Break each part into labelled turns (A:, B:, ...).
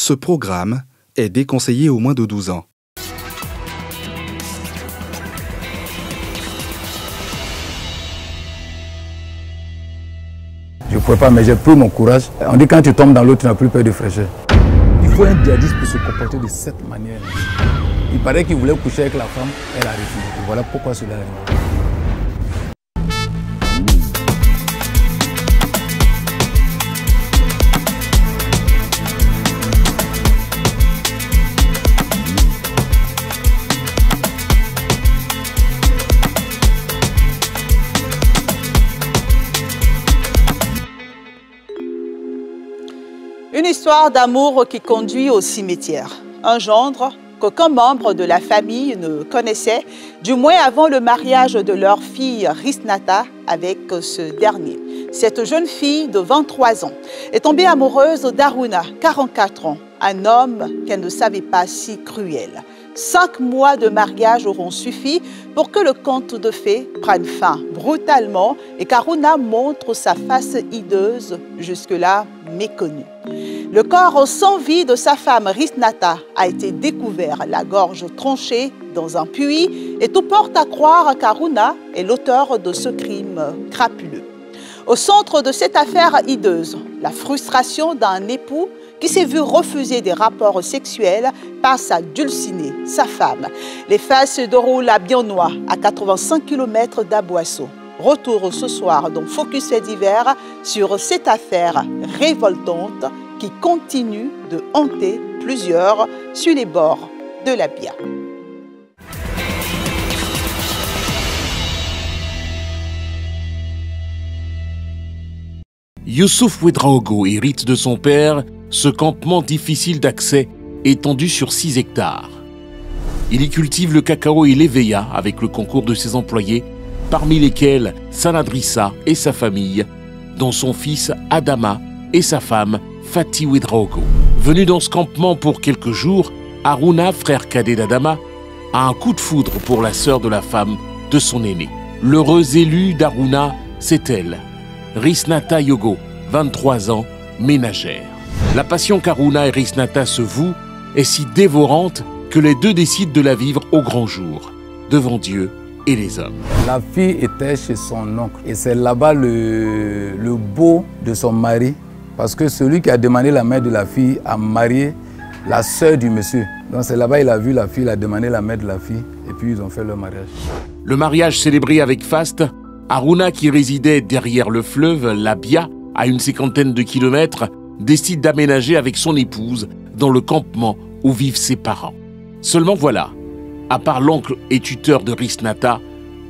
A: Ce programme est déconseillé aux moins de 12 ans.
B: Je ne pouvais pas, mais j'ai pris mon courage. On dit quand tu tombes dans l'eau, tu n'as plus peur de fraîcheur. Il faut un djihadiste pour se comporter de cette manière. Il paraît qu'il voulait coucher avec la femme, elle a refusé. Et voilà pourquoi cela arrive.
C: Une histoire d'amour qui conduit au cimetière. Un gendre qu'aucun membre de la famille ne connaissait, du moins avant le mariage de leur fille Risnata avec ce dernier. Cette jeune fille de 23 ans est tombée amoureuse d'Aruna, 44 ans, un homme qu'elle ne savait pas si cruel. 5 mois de mariage auront suffi pour que le conte de fées prenne fin brutalement et qu'Aruna montre sa face hideuse, jusque-là méconnue. Le corps sans vie de sa femme Risnata a été découvert, la gorge tranchée dans un puits, et tout porte à croire qu'Aruna est l'auteur de ce crime crapuleux. Au centre de cette affaire hideuse, la frustration d'un époux qui s'est vu refuser des rapports sexuels par sa dulcinée, sa femme. Les faits se déroulent à Bionnois, à 85 km d'Aboisseau. Retour ce soir dans Focus Faits divers sur cette affaire révoltante qui continue de hanter plusieurs sur les bords de la Bia.
D: Youssouf Ouedraogo hérite de son père ce campement difficile d'accès étendu sur 6 hectares. Il y cultive le cacao et l'éveilla avec le concours de ses employés, parmi lesquels Sanadrissa et sa famille, dont son fils Adama et sa femme Fatih Ouedraogo. Venu dans ce campement pour quelques jours, Aruna, frère cadet d'Adama, a un coup de foudre pour la sœur de la femme de son aîné. L'heureuse élue d'Aruna, c'est elle, Risnata Yogo, 23 ans, ménagère. La passion qu'Aruna et Risnata se vouent est si dévorante que les deux décident de la vivre au grand jour, devant Dieu et les hommes.
B: La fille était chez son oncle et c'est là-bas le beau de son mari, parce que celui qui a demandé la main de la fille a marié la sœur du monsieur. Donc c'est là-bas il a vu la fille, il a demandé la main de la fille et puis ils ont fait leur mariage.
D: Le mariage célébré avec faste, Aruna, qui résidait derrière le fleuve, la Bia, à une 50aine de kilomètres, décide d'aménager avec son épouse dans le campement où vivent ses parents. Seulement voilà, à part l'oncle et tuteur de Risnata,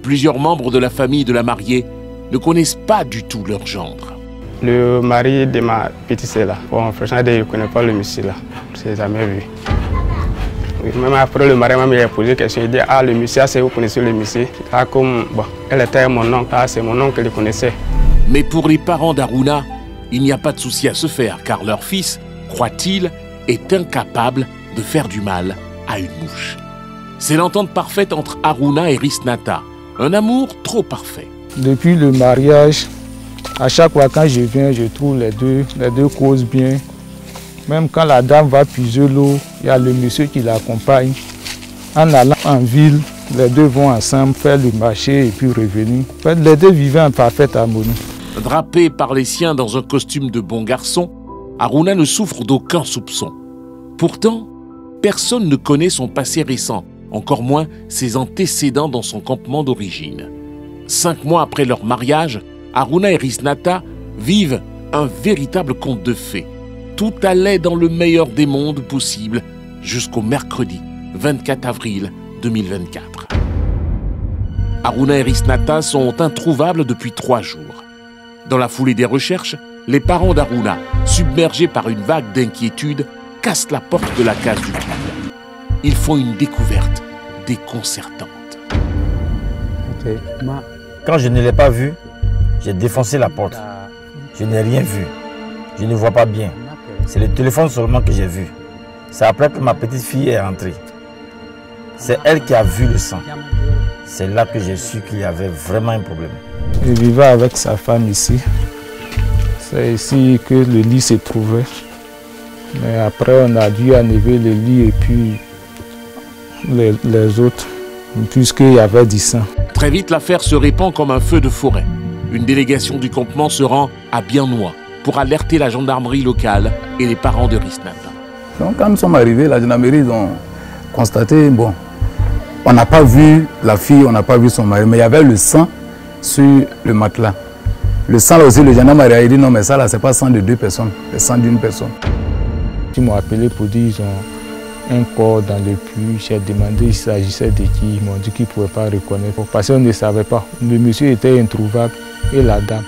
D: plusieurs membres de la famille de la mariée ne connaissent pas du tout leur gendre.
E: Le mari de ma petite sœur là, bon, franchement, je ne connais pas le monsieur là, je ne l'ai jamais vu. Même après le mariage, il a posé la question, il dit ah le monsieur, c'est vous connaissez le monsieur. Ah, comme bon, elle était mon oncle, ah, c'est mon oncle qui le connaissait.
D: Mais pour les parents d'Aruna, il n'y a pas de souci à se faire car leur fils, croit-il, est incapable de faire du mal à une mouche. C'est l'entente parfaite entre Aruna et Risnata, un amour trop parfait.
F: Depuis le mariage, à chaque fois quand je viens, je trouve les deux causent bien. Même quand la dame va puiser l'eau, il y a le monsieur qui l'accompagne. En allant en ville, les deux vont ensemble faire le marché et puis revenir. En fait, les deux vivaient en parfaite harmonie.
D: Drapé par les siens dans un costume de bon garçon, Aruna ne souffre d'aucun soupçon. Pourtant, personne ne connaît son passé récent, encore moins ses antécédents dans son campement d'origine. 5 mois après leur mariage, Aruna et Risnata vivent un véritable conte de fées. Tout allait dans le meilleur des mondes possible jusqu'au mercredi 24 avril 2024. Aruna et Risnata sont introuvables depuis 3 jours. Dans la foulée des recherches, les parents d'Aruna, submergés par une vague d'inquiétude, cassent la porte de la case du puits. Ils font une découverte déconcertante.
G: Quand je ne l'ai pas vu, j'ai défoncé la porte. Je n'ai rien vu. Je ne vois pas bien. C'est le téléphone seulement que j'ai vu. C'est après que ma petite fille est rentrée. C'est elle qui a vu le sang. C'est là que j'ai su qu'il y avait vraiment un problème.
F: Il vivait avec sa femme ici. C'est ici que le lit se trouvait. Mais après, on a dû enlever le lit et puis les autres, puisqu'il y avait du sang.
D: Très vite, l'affaire se répand comme un feu de forêt. Une délégation du campement se rend à Biennois pour alerter la gendarmerie locale et les parents de Risnata.
B: Donc quand nous sommes arrivés, la gendarmerie, ils ont constaté, bon, on n'a pas vu la fille, on n'a pas vu son mari, mais il y avait le sang sur le matelas. Le sang là aussi, le gendarme a dit non, mais ça là, c'est pas sang de 2 personnes, c'est sang d'une personne.
F: Ils m'ont appelé pour dire qu'ils ont un corps dans le puits. J'ai demandé s'il s'agissait de qui. Ils m'ont dit qu'ils ne pouvaient pas reconnaître parce qu'on ne savait pas. Le monsieur était introuvable et la dame.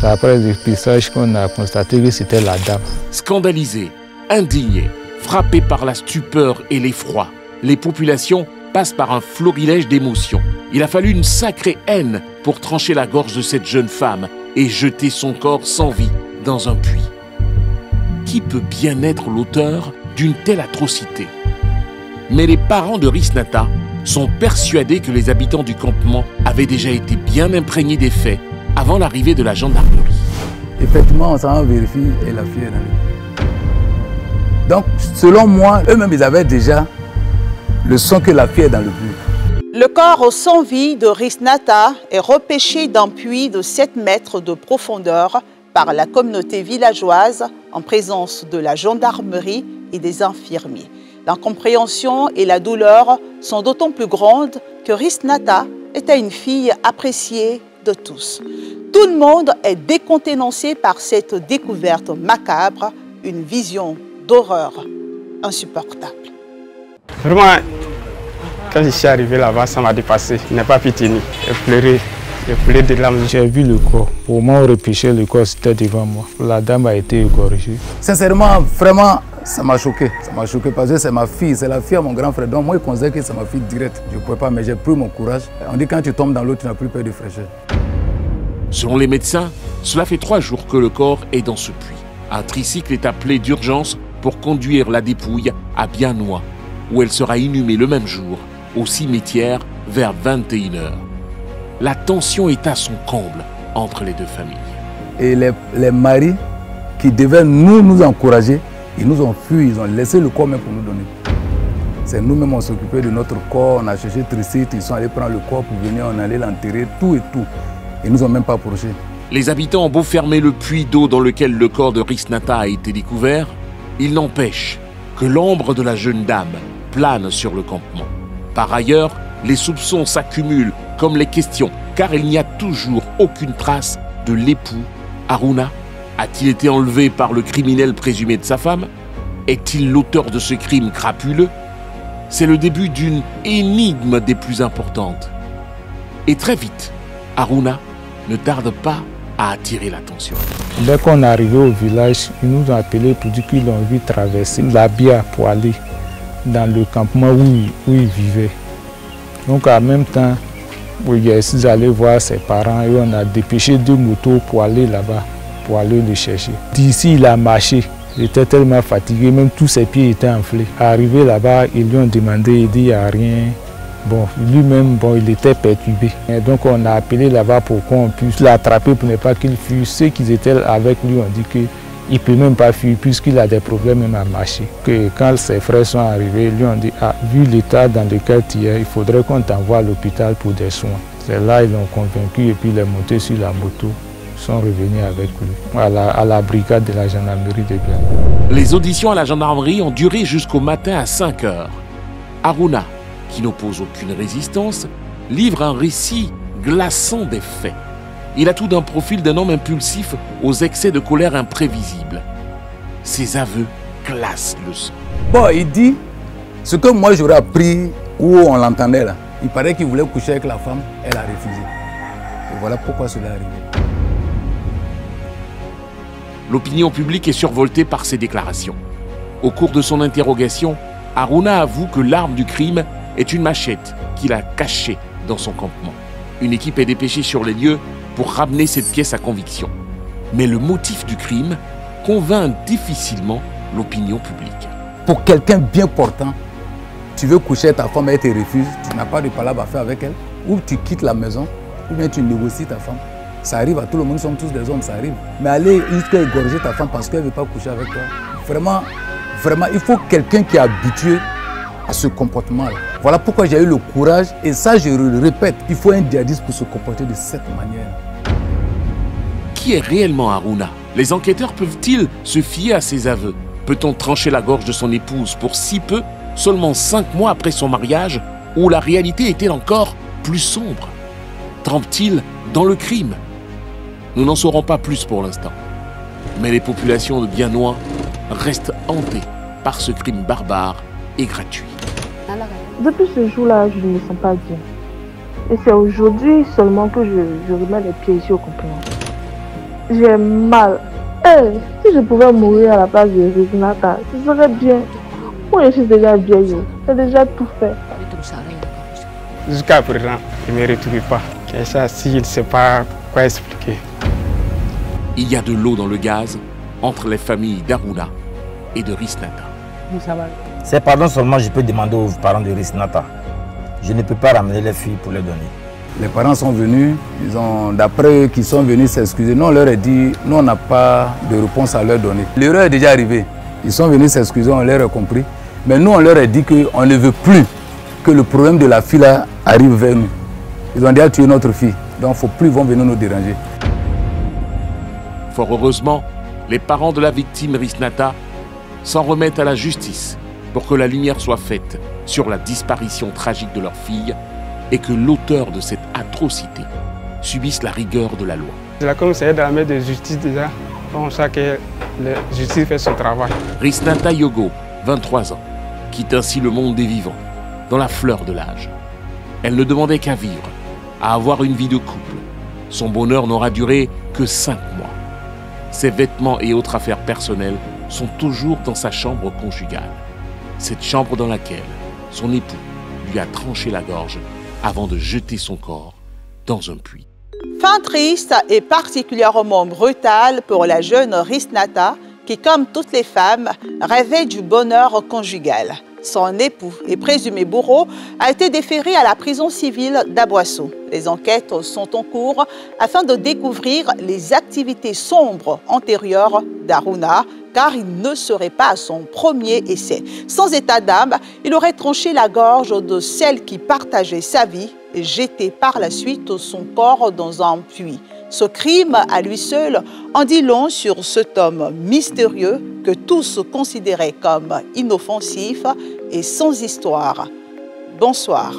F: C'est après le dépistage qu'on a constaté que c'était la dame.
D: Scandalisés, indignés, frappés par la stupeur et l'effroi, les populations passent par un florilège d'émotions. Il a fallu une sacrée haine pour trancher la gorge de cette jeune femme et jeter son corps sans vie dans un puits. Qui peut bien être l'auteur d'une telle atrocité? Mais les parents de Risnata sont persuadés que les habitants du campement avaient déjà été bien imprégnés des faits avant l'arrivée de la gendarmerie.
B: Effectivement, on s'en vérifie et la fille est dans le puits. Donc, selon moi, eux-mêmes, ils avaient déjà le son que la fille est dans le puits.
C: Le corps sans vie de Risnata est repêché d'un puits de 7 mètres de profondeur par la communauté villageoise en présence de la gendarmerie et des infirmiers. L'incompréhension et la douleur sont d'autant plus grandes que Risnata était une fille appréciée de tous. Tout le monde est décontenancé par cette découverte macabre, une vision d'horreur insupportable.
E: Vraiment, quand je suis arrivé là-bas, ça m'a dépassé. Je n'ai pas pu tenir. J'ai pleuré de larmes.
F: J'ai vu le corps. Au moment où on repêchait le corps, c'était devant moi. La dame a été égorgée.
B: Sincèrement, vraiment, ça m'a choqué. Ça m'a choqué parce que c'est ma fille, c'est la fille à mon grand frère. Donc moi, je considère que c'est ma fille directe. Je ne pouvais pas, mais j'ai pris mon courage. On dit quand tu tombes dans l'eau, tu n'as plus peur de fraîcheur.
D: Selon les médecins, cela fait 3 jours que le corps est dans ce puits. Un tricycle est appelé d'urgence pour conduire la dépouille à Biennois, où elle sera inhumée le même jour, au cimetière, vers 21 h. La tension est à son comble entre les deux familles.
B: Et les maris qui devaient nous encourager, ils nous ont fui, ils ont laissé le corps même pour nous donner. C'est nous-mêmes, on s'occupait de notre corps, on a cherché tricycle, ils sont allés prendre le corps pour venir, on allait l'enterrer, tout et tout. Ils nous ont même pas approché.
D: Les habitants ont beau fermer le puits d'eau dans lequel le corps de Risnata a été découvert, il n'empêche que l'ombre de la jeune dame plane sur le campement. Par ailleurs, les soupçons s'accumulent comme les questions, car il n'y a toujours aucune trace de l'époux. Haruna a-t-il été enlevé par le criminel présumé de sa femme? Est-il l'auteur de ce crime crapuleux? C'est le début d'une énigme des plus importantes. Et très vite, Haruna ne tarde pas à attirer l'attention.
F: Dès qu'on est arrivé au village, ils nous ont appelés pour dire qu'ils l'ont vu traverser la Bia pour aller dans le campement où il vivait. Donc en même temps, je suis allé voir ses parents et on a dépêché 2 motos pour aller là-bas, pour aller le chercher. D'ici, il a marché. Il était tellement fatigué, même tous ses pieds étaient enflés. Arrivé là-bas, ils lui ont demandé, il dit il n'y a rien. Bon, lui-même, bon, il était perturbé. Et donc on a appelé là-bas pour qu'on puisse l'attraper pour ne pas qu'il fuit. Ceux qui étaient avec lui ont dit qu'il ne peut même pas fuir puisqu'il a des problèmes même à marcher. Que quand ses frères sont arrivés, ils lui ont dit ah, vu l'état dans lequel tu es, il faudrait qu'on t'envoie à l'hôpital pour des soins. C'est là qu'ils l'ont convaincu et puis il est monté sur la moto. Ils sont revenus avec lui à la brigade de la gendarmerie de Biennois.
D: Les auditions à la gendarmerie ont duré jusqu'au matin à 5 h. Haruna, qui n'oppose aucune résistance, livre un récit glaçant des faits. Il a tout d'un profil d'un homme impulsif aux excès de colère imprévisibles. Ses aveux glacent le sang.
B: Bon, il dit ce que moi j'aurais appris où on l'entendait là. Il paraît qu'il voulait coucher avec la femme, elle a refusé. Et voilà pourquoi cela est arrivé.
D: L'opinion publique est survoltée par ces déclarations. Au cours de son interrogation, Haruna avoue que l'arme du crime est une machette qu'il a cachée dans son campement. Une équipe est dépêchée sur les lieux pour ramener cette pièce à conviction. Mais le motif du crime convainc difficilement l'opinion publique.
B: Pour quelqu'un bien portant, tu veux coucher avec ta femme et elle te refuse, tu n'as pas de palabre à faire avec elle, ou tu quittes la maison, ou bien tu négocies ta femme. Ça arrive à tout le monde, nous sommes tous des hommes, ça arrive. Mais aller jusqu'à égorger ta femme parce qu'elle ne veut pas coucher avec toi, vraiment, Vraiment, il faut quelqu'un qui est habitué à ce comportement-là. Voilà pourquoi j'ai eu le courage, et ça je le répète, il faut un djihadiste pour se comporter de cette manière.
D: Qui est réellement Harouna? Les enquêteurs peuvent-ils se fier à ses aveux? Peut-on trancher la gorge de son épouse pour si peu, seulement 5 mois après son mariage, où la réalité était encore plus sombre? Trempe-t-il dans le crime? Nous n'en saurons pas plus pour l'instant. Mais les populations de Biennois restent hantées par ce crime barbare et gratuit.
H: Depuis ce jour-là, je ne me sens pas bien. Et c'est aujourd'hui seulement que je remets les pieds ici au complément. J'ai mal. Si je pouvais mourir à la place de Risnata, ce serait bien. Moi, je suis déjà vieille. J'ai déjà tout fait.
E: Jusqu'à présent, je ne me retrouve pas. Et ça, si je ne sais pas quoi expliquer.
D: Il y a de l'eau dans le gaz entre les familles d'Harouna et de Risnata.
G: C'est pardon seulement je peux demander aux parents de Risnata. Je ne peux pas ramener les filles pour les donner.
B: Les parents sont venus, d'après eux qui sont venus s'excuser, nous on leur a dit, nous on n'a pas de réponse à leur donner. L'erreur est déjà arrivée. Ils sont venus s'excuser, on leur a compris. Mais nous on leur a dit qu'on ne veut plus que le problème de la fille là arrive vers nous. Ils ont déjà tué notre fille, donc il ne faut plus venir nous déranger.
D: Fort heureusement, les parents de la victime Risnata s'en remettent à la justice pour que la lumière soit faite sur la disparition tragique de leur fille et que l'auteur de cette atrocité subisse la rigueur de la loi.
E: La commissariat de la main de justice déjà, on sait que la justice fait son travail.
D: Risnata Yogo, 23 ans, quitte ainsi le monde des vivants, dans la fleur de l'âge. Elle ne demandait qu'à vivre, à avoir une vie de couple. Son bonheur n'aura duré que 5 mois. Ses vêtements et autres affaires personnelles sont toujours dans sa chambre conjugale. Cette chambre dans laquelle son époux lui a tranché la gorge avant de jeter son corps dans un puits.
C: Fin triste et particulièrement brutale pour la jeune Risnata qui, comme toutes les femmes, rêvait du bonheur conjugal. Son époux et présumé bourreau a été déféré à la prison civile d'Aboissou. Les enquêtes sont en cours afin de découvrir les activités sombres antérieures d'Harouna, car il ne serait pas à son premier essai. Sans état d'âme, il aurait tranché la gorge de celle qui partageait sa vie et jeté par la suite son corps dans un puits. Ce crime, à lui seul, en dit long sur cet homme mystérieux que tous considéraient comme inoffensif et sans histoire. Bonsoir.